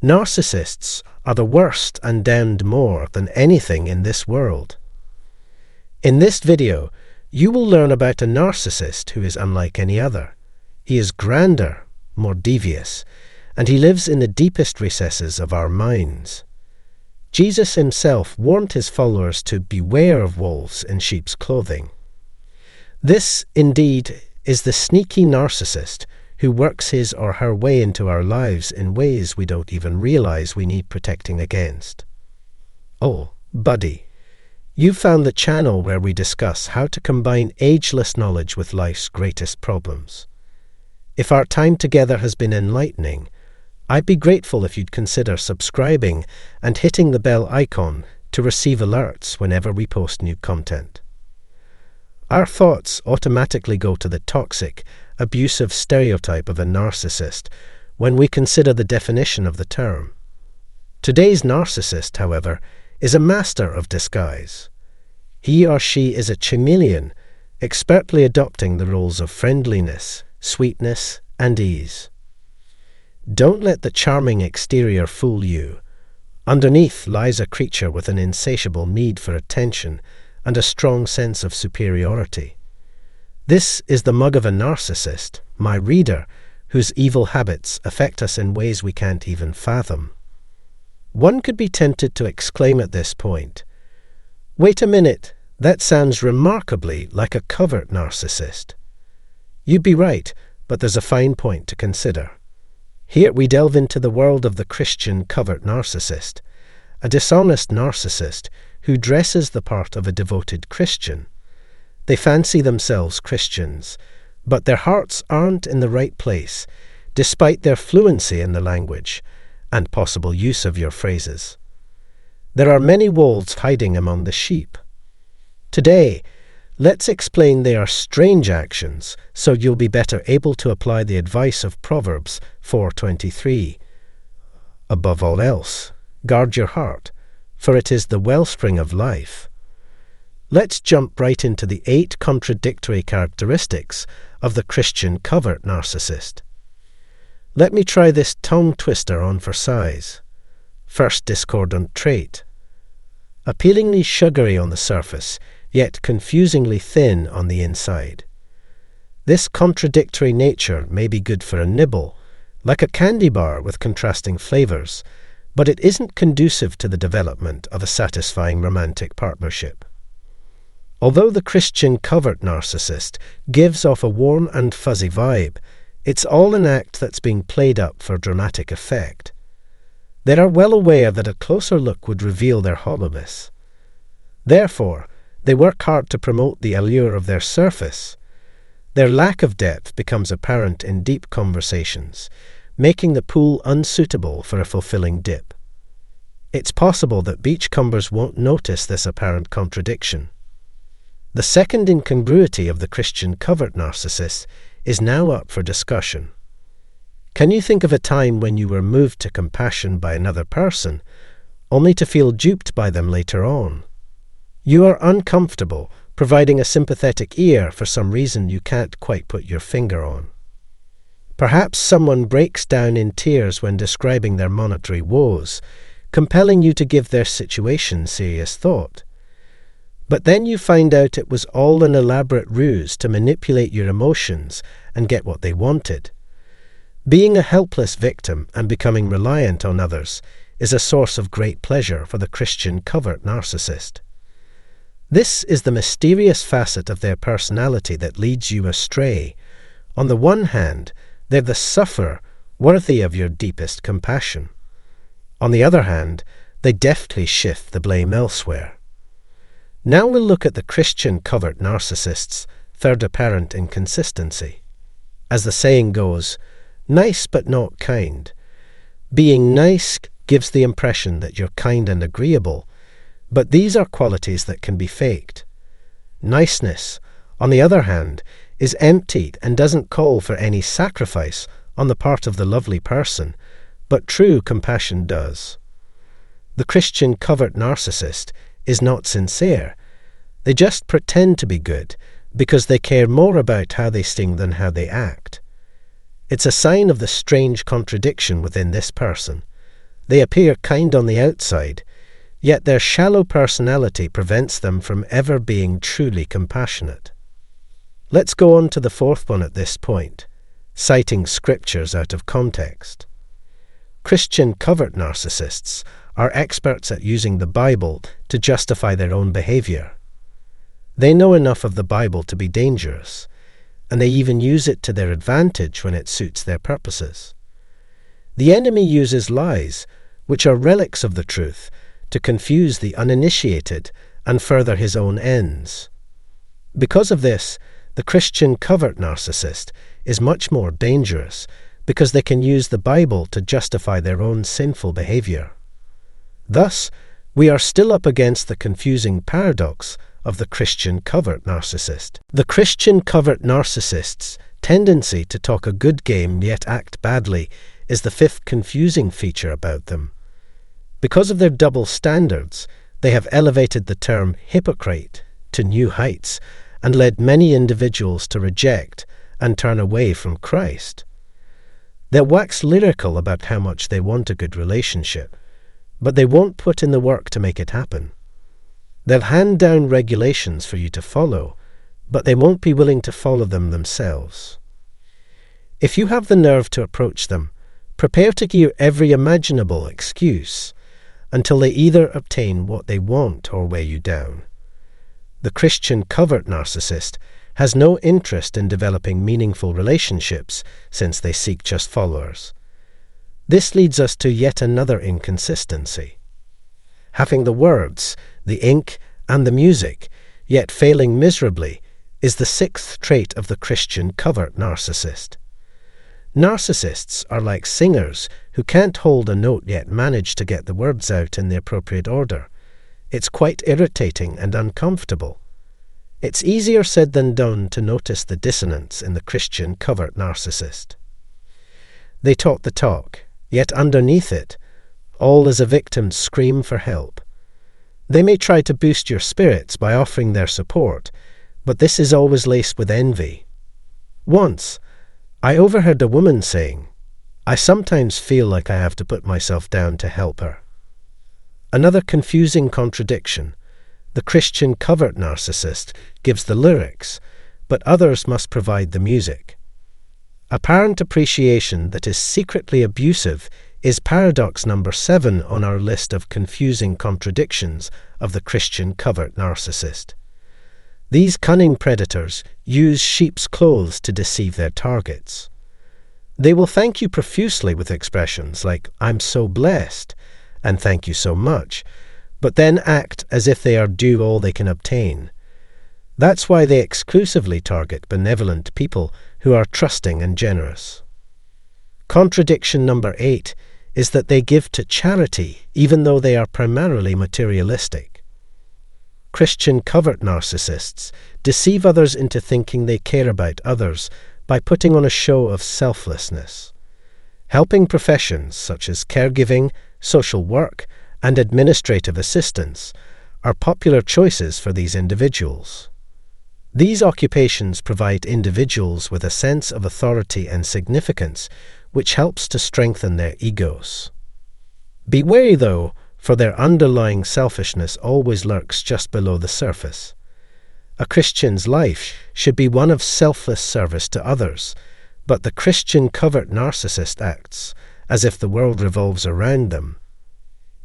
Narcissists are the worst and damned more than anything in this world. In this video, you will learn about a narcissist who is unlike any other. He is grander, more devious, and he lives in the deepest recesses of our minds. Jesus himself warned his followers to beware of wolves in sheep's clothing. This, indeed, is the sneaky narcissist who works his or her way into our lives in ways we don't even realize we need protecting against. Oh, buddy, you've found the channel where we discuss how to combine ageless knowledge with life's greatest problems. If our time together has been enlightening, I'd be grateful if you'd consider subscribing and hitting the bell icon to receive alerts whenever we post new content. Our thoughts automatically go to the toxic, abusive stereotype of a narcissist when we consider the definition of the term. Today's narcissist, however, is a master of disguise. He or she is a chameleon, expertly adopting the roles of friendliness, sweetness, and ease. Don't let the charming exterior fool you. Underneath lies a creature with an insatiable need for attention and a strong sense of superiority. This is the mug of a narcissist, my reader, whose evil habits affect us in ways we can't even fathom. One could be tempted to exclaim at this point, "Wait a minute, that sounds remarkably like a covert narcissist." You'd be right, but there's a fine point to consider. Here we delve into the world of the Christian covert narcissist, a dishonest narcissist who dresses the part of a devoted Christian. They fancy themselves Christians, but their hearts aren't in the right place, despite their fluency in the language and possible use of your phrases. There are many wolves hiding among the sheep. Today, let's explain their strange actions so you'll be better able to apply the advice of Proverbs 4:23. Above all else, guard your heart, for it is the wellspring of life. Let's jump right into the 8 contradictory characteristics of the Christian covert narcissist. Let me try this tongue twister on for size. First discordant trait. Appealingly sugary on the surface, yet confusingly thin on the inside. This contradictory nature may be good for a nibble, like a candy bar with contrasting flavors, but it isn't conducive to the development of a satisfying romantic partnership. Although the Christian covert narcissist gives off a warm and fuzzy vibe, it's all an act that's being played up for dramatic effect. They are well aware that a closer look would reveal their hollowness. Therefore, they work hard to promote the allure of their surface. Their lack of depth becomes apparent in deep conversations, making the pool unsuitable for a fulfilling dip. It's possible that beachcombers won't notice this apparent contradiction. The second incongruity of the Christian covert narcissist is now up for discussion. Can you think of a time when you were moved to compassion by another person, only to feel duped by them later on? You are uncomfortable, providing a sympathetic ear for some reason you can't quite put your finger on. Perhaps someone breaks down in tears when describing their monetary woes, compelling you to give their situation serious thought. But then you find out it was all an elaborate ruse to manipulate your emotions and get what they wanted. Being a helpless victim and becoming reliant on others is a source of great pleasure for the Christian covert narcissist. This is the mysterious facet of their personality that leads you astray. On the one hand, they're the sufferer, worthy of your deepest compassion. On the other hand, they deftly shift the blame elsewhere. Now we'll look at the Christian covert narcissist's third apparent inconsistency. As the saying goes, nice but not kind. Being nice gives the impression that you're kind and agreeable, but these are qualities that can be faked. Niceness, on the other hand, is emptied and doesn't call for any sacrifice on the part of the lovely person, but true compassion does. The Christian covert narcissist is not sincere. They just pretend to be good because they care more about how they sting than how they act. It's a sign of the strange contradiction within this person. They appear kind on the outside, yet their shallow personality prevents them from ever being truly compassionate. Let's go on to the fourth one at this point, citing scriptures out of context. Christian covert narcissists are experts at using the Bible to justify their own behavior. They know enough of the Bible to be dangerous, and they even use it to their advantage when it suits their purposes. The enemy uses lies, which are relics of the truth, to confuse the uninitiated and further his own ends. Because of this, the Christian covert narcissist is much more dangerous because they can use the Bible to justify their own sinful behavior. Thus, we are still up against the confusing paradox of the Christian covert narcissist. The Christian covert narcissist's tendency to talk a good game yet act badly is the fifth confusing feature about them. Because of their double standards, they have elevated the term hypocrite to new heights and led many individuals to reject and turn away from Christ. They'll wax lyrical about how much they want a good relationship, but they won't put in the work to make it happen. They'll hand down regulations for you to follow, but they won't be willing to follow them themselves. If you have the nerve to approach them, prepare to give every imaginable excuse until they either obtain what they want or weigh you down. The Christian covert narcissist has no interest in developing meaningful relationships since they seek just followers. This leads us to yet another inconsistency. Having the words, the ink, and the music, yet failing miserably, is the sixth trait of the Christian covert narcissist. Narcissists are like singers who can't hold a note yet manage to get the words out in the appropriate order. It's quite irritating and uncomfortable. It's easier said than done to notice the dissonance in the Christian covert narcissist. They talk the talk, yet underneath it, all is a victim's scream for help. They may try to boost your spirits by offering their support, but this is always laced with envy. Once, I overheard a woman saying, "I sometimes feel like I have to put myself down to help her." Another confusing contradiction. The Christian covert narcissist gives the lyrics, but others must provide the music. Apparent appreciation that is secretly abusive is paradox number 7 on our list of confusing contradictions of the Christian covert narcissist. These cunning predators use sheep's clothes to deceive their targets. They will thank you profusely with expressions like, "I'm so blessed," and "thank you so much," but then act as if they are due all they can obtain. That's why they exclusively target benevolent people who are trusting and generous. Contradiction number 8 is that they give to charity even though they are primarily materialistic. Christian covert narcissists deceive others into thinking they care about others by putting on a show of selflessness. Helping professions such as caregiving, social work, and administrative assistance are popular choices for these individuals. These occupations provide individuals with a sense of authority and significance, which helps to strengthen their egos. Be wary, though, for their underlying selfishness always lurks just below the surface. A Christian's life should be one of selfless service to others, but the Christian covert narcissist acts as if the world revolves around them.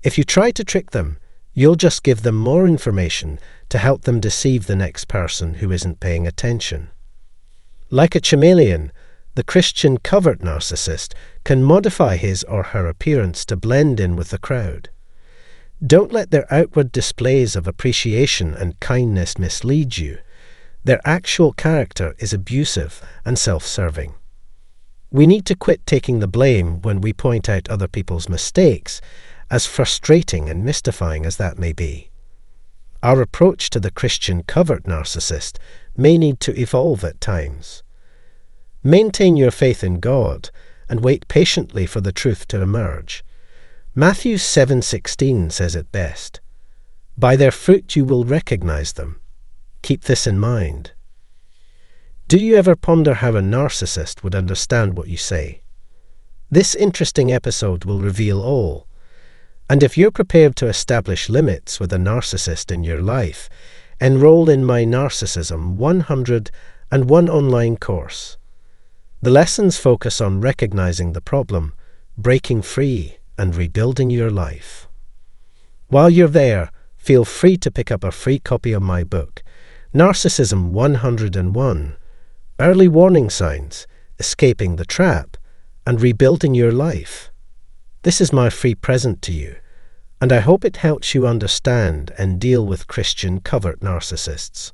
If you try to trick them, you'll just give them more information to help them deceive the next person who isn't paying attention. Like a chameleon, the Christian covert narcissist can modify his or her appearance to blend in with the crowd. Don't let their outward displays of appreciation and kindness mislead you. Their actual character is abusive and self-serving. We need to quit taking the blame when we point out other people's mistakes, as frustrating and mystifying as that may be. Our approach to the Christian covert narcissist may need to evolve at times. Maintain your faith in God and wait patiently for the truth to emerge. Matthew 7:16 says it best. By their fruit you will recognize them. Keep this in mind. Do you ever ponder how a narcissist would understand what you say? This interesting episode will reveal all. And if you're prepared to establish limits with a narcissist in your life, enroll in my Narcissism 101 online course. The lessons focus on recognizing the problem, breaking free, and rebuilding your life. While you're there, feel free to pick up a free copy of my book, Narcissism 101, Early Warning Signs, Escaping the Trap, and Rebuilding Your Life. This is my free present to you, and I hope it helps you understand and deal with Christian covert narcissists.